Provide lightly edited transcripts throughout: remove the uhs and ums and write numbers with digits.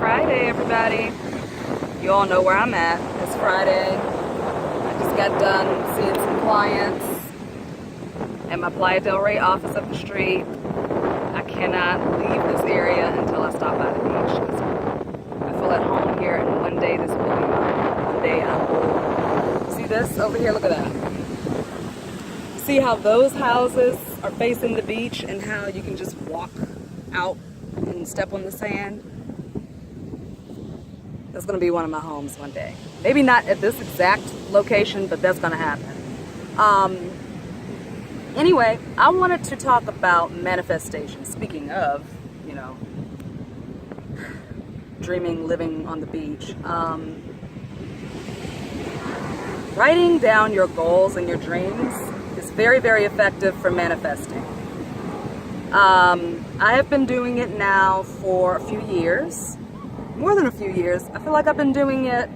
Friday, everybody. You all know where I'm at. It's Friday. I just got done seeing some clients at my Playa del Rey office up the street. I cannot leave this area until I stop by the beach because I feel at home here, and one day this will be mine. One day I will. See this over here? Look at that. See how those houses are facing the beach and how you can just walk out and step on the sand? That's going to be one of my homes one day. Maybe not at this exact location, but that's going to happen. Anyway, I wanted to talk about manifestation. Speaking of, dreaming, living on the beach. Writing down your goals and your dreams is very, very effective for manifesting. I have been doing it now for a few years. More than a few years. I feel like I've been doing it,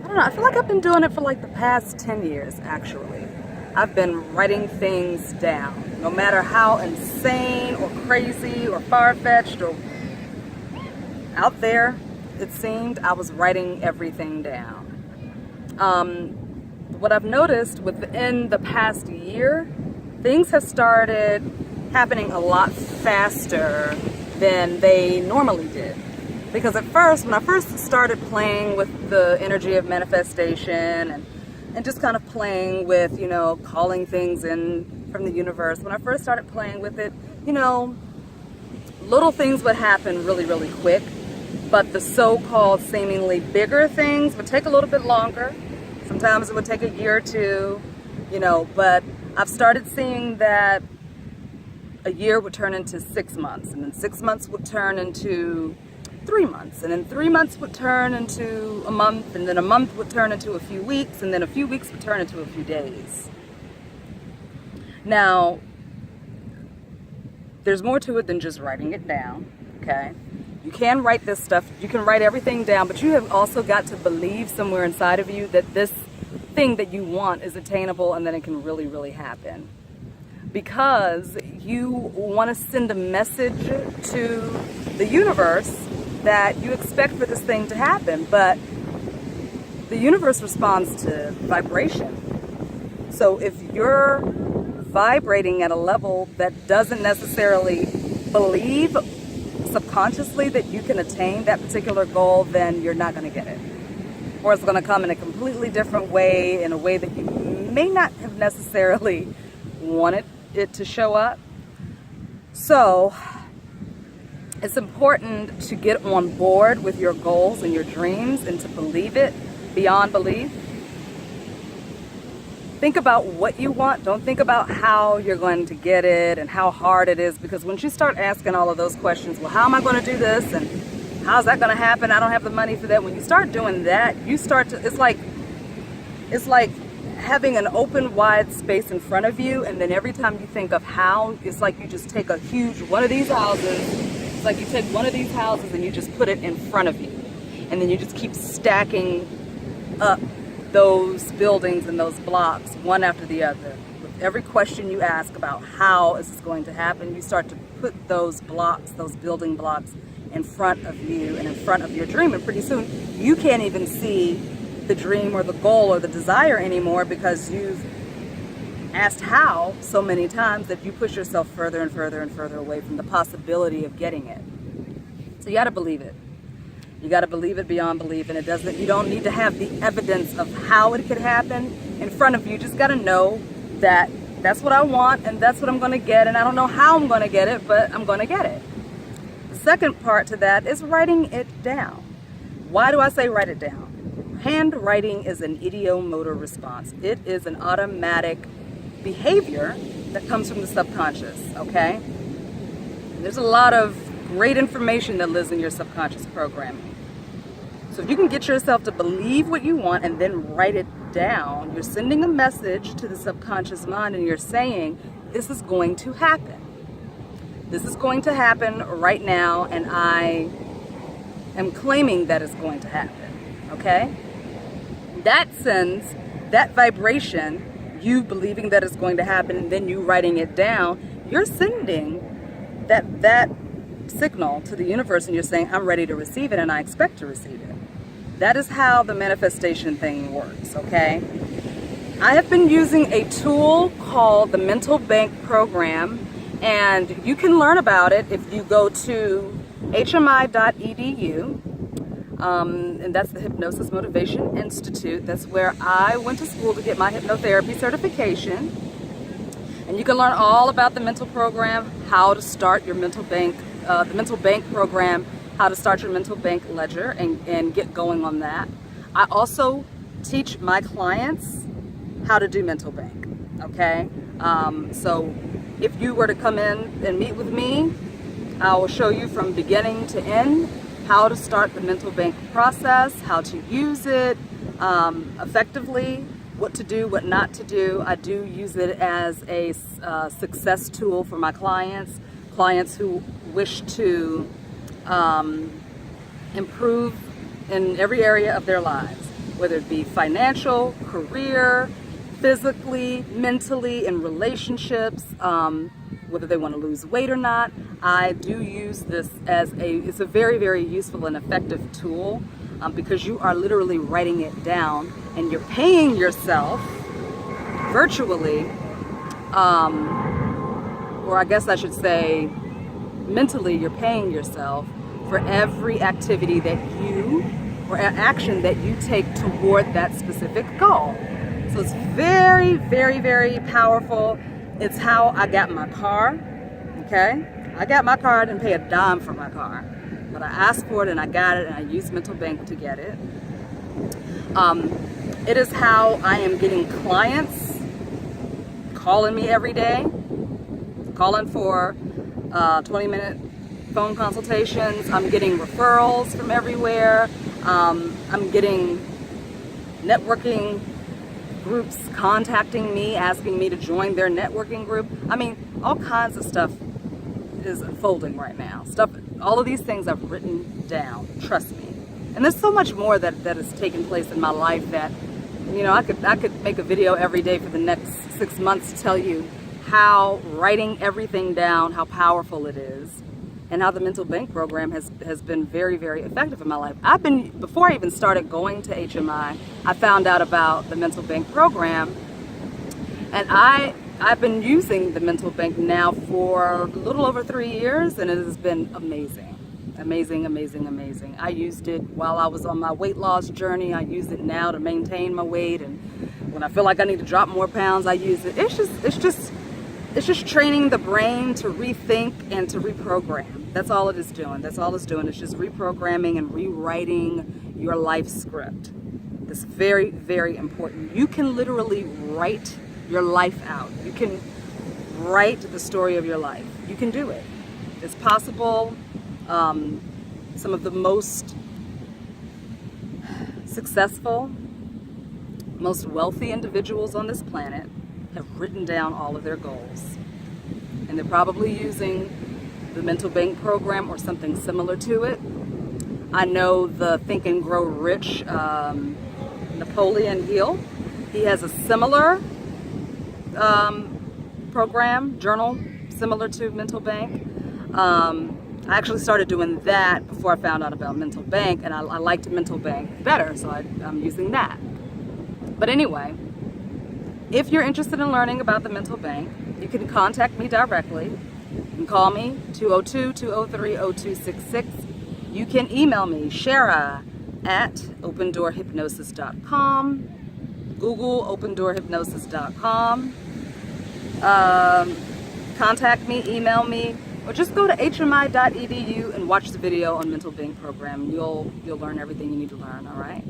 I feel like I've been doing it for like the past 10 years, actually. I've been writing things down. No matter how insane or crazy or far-fetched or out there it seemed, I was writing everything down. What I've noticed within the past year, things have started happening a lot faster than they normally did. Because at first, when I first started playing with the energy of manifestation and just kind of playing with, calling things in from the universe, when I first started playing with it, little things would happen really, really quick. But the so-called seemingly bigger things would take a little bit longer. Sometimes it would take a year or two, but I've started seeing that a year would turn into 6 months, and then 6 months would turn into 3 months, and then 3 months would turn into a month, and then a month would turn into a few weeks, and then a few weeks would turn into a few days. Now, there's more to it than just writing it down, okay? You can write this stuff, you can write everything down, but you have also got to believe somewhere inside of you that this thing that you want is attainable and that it can really, really happen. Because you want to send a message to the universe that you expect for this thing to happen, but the universe responds to vibration. So if you're vibrating at a level that doesn't necessarily believe subconsciously that you can attain that particular goal, then you're not going to get it. Or it's going to come in a completely different way, in a way that you may not have necessarily wanted it to show up. So it's important to get on board with your goals and your dreams and to believe it beyond belief. Think about what you want. Don't think about how you're going to get it and how hard it is, because once you start asking all of those questions, well, how am I going to do this and how's that going to happen? I don't have the money for that. When you start doing that, you start to, it's like having an open, wide space in front of you, and then every time you think of how, it's like you just take a huge one of these houses. It's like you take one of these houses and you just put it in front of you, and then you just keep stacking up those buildings and those blocks one after the other. With every question you ask about how is this going to happen, you start to put those blocks, those building blocks, in front of you and in front of your dream, and pretty soon you can't even see the dream or the goal or the desire anymore, because you've asked how so many times that you push yourself further and further and further away from the possibility of getting it. So you got to believe it. You got to believe it beyond belief, and you don't need to have the evidence of how it could happen in front of you. You just got to know that that's what I want and that's what I'm going to get, and I don't know how I'm going to get it, but I'm going to get it. The second part to that is writing it down. Why do I say write it down? Handwriting is an idiomotor response. It is an automatic behavior that comes from the subconscious, okay? And there's a lot of great information that lives in your subconscious programming. So if you can get yourself to believe what you want and then write it down, you're sending a message to the subconscious mind, and you're saying, this is going to happen. This is going to happen right now, and I am claiming that it's going to happen, okay? That sends that vibration, you believing that it's going to happen, and then you writing it down, you're sending that signal to the universe and you're saying, I'm ready to receive it and I expect to receive it. That is how the manifestation thing works, okay? I have been using a tool called the Mental Bank Program, and you can learn about it if you go to HMI.edu, and that's the Hypnosis Motivation Institute. That's where I went to school to get my hypnotherapy certification. And you can learn all about the mental program, how to start your mental bank, the mental bank program, how to start your mental bank ledger and get going on that. I also teach my clients how to do mental bank, okay? So if you were to come in and meet with me, I will show you from beginning to end how to start the mental bank process, how to use it effectively, what to do, what not to do. I do use it as a success tool for my clients who wish to improve in every area of their lives, whether it be financial, career, physically, mentally, in relationships, whether they want to lose weight or not. I do use this as it's a very, very useful and effective tool because you are literally writing it down and you're paying yourself virtually, or I guess I should say mentally, you're paying yourself for every activity that you, or action that you take toward that specific goal. So it's very, very, very powerful. It's how I got my car, okay? I got my car, I didn't pay a dime for my car, but I asked for it and I got it and I used Mental Bank to get it. It is how I am getting clients calling me every day, calling for 20-minute phone consultations. I'm getting referrals from everywhere. I'm getting networking groups contacting me, asking me to join their networking group. I mean, all kinds of stuff is unfolding right now. All of these things I've written down, trust me. And there's so much more that has taken place in my life that, you know, I could make a video every day for the next 6 months to tell you how writing everything down, how powerful it is, and how the Mental Bank Program has been very, very effective in my life. Before I even started going to HMI, I found out about the Mental Bank Program, and I've been using the Mental Bank now for a little over 3 years, and it has been amazing. Amazing, amazing, amazing. I used it while I was on my weight loss journey. I use it now to maintain my weight, and when I feel like I need to drop more pounds, I use it. It's just training the brain to rethink and to reprogram. That's all it is doing. That's all it's doing. It's just reprogramming and rewriting your life script. It's very, very important. You can literally write your life out. You can write the story of your life. You can do it. It's possible. Some of the most successful, most wealthy individuals on this planet have written down all of their goals. And they're probably using the Mental Bank Program or something similar to it. I know the Think and Grow Rich, Napoleon Hill, he has a similar program, journal, similar to Mental Bank. I actually started doing that before I found out about Mental Bank, and I liked Mental Bank better, so I'm using that. But anyway, if you're interested in learning about the Mental Bank, you can contact me directly. You can call me, 202-203-0266. You can email me, Shara at opendoorhypnosis.com, Google opendoorhypnosis.com. Contact me, email me, or just go to HMI.edu and watch the video on Mental Bank Program. You'll learn everything you need to learn, all right?